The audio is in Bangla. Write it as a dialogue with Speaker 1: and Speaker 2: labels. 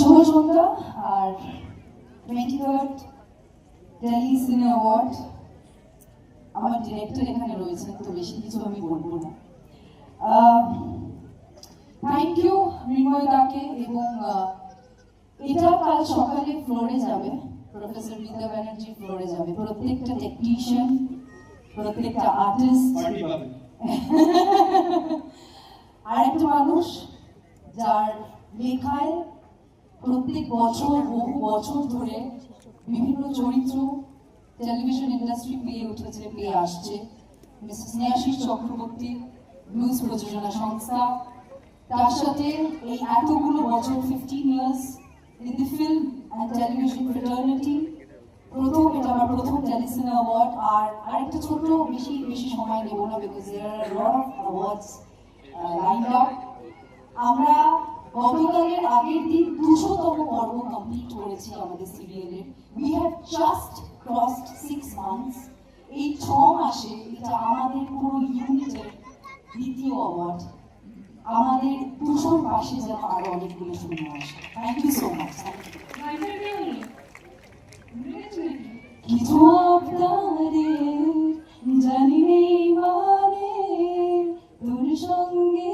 Speaker 1: শুভ সন্ধ্যা। আর 23rd দিল্লি সিনে অ্যাওয়ার্ড, আমার ডিরেক্টর এখানে রয়েছেন, তো বেশি কিছু আমি বলবো না। থ্যাংক ইউ মৃন্ময় দাকে, এবং এটা কাল সকালে ফ্লোরে যাবে, প্রফেসর বিদ্যা ব্যানার্জি ফ্লোরে যাবে। প্রত্যেকটা টেকনিশিয়ান, প্রত্যেকটা আর্টিস্ট, আর একটা মানুষ যার লেখায় প্রত্যেক বছর বহু বছর ধরে বিভিন্ন চরিত্র টেলিভিশন ইন্ডাস্ট্রি পেয়ে উঠেছে, পেয়ে আসছে, মিসেস স্নেহাশিস চক্রবর্তী, ব্লুজ প্রযোজনা সংস্থা। তার সাথে এই এতগুলো বছর 15 years in the film and television fraternity. এটা আমার প্রথম টেলিসিনে অ্যাওয়ার্ড। আর আরেকটা ছোট, বেশি সময় নেব না, because there are lot of awards line up. আমরা গতকালের আগের দিন 200তম পর্ব কমপ্লিট করেছি আমাদের সিরিয়ালের। We have just crossed 6 months. এই 6 মাসে এটা আমাদের পুরো ইউনিটের দ্বিতীয় অ্যাওয়ার্ড। আমাদের 200-র পাশে যেন আরো অনেকগুলো শুনে আসে। Thank you so much. কিছু আপনাদের জানি নেই মানে তোর সঙ্গে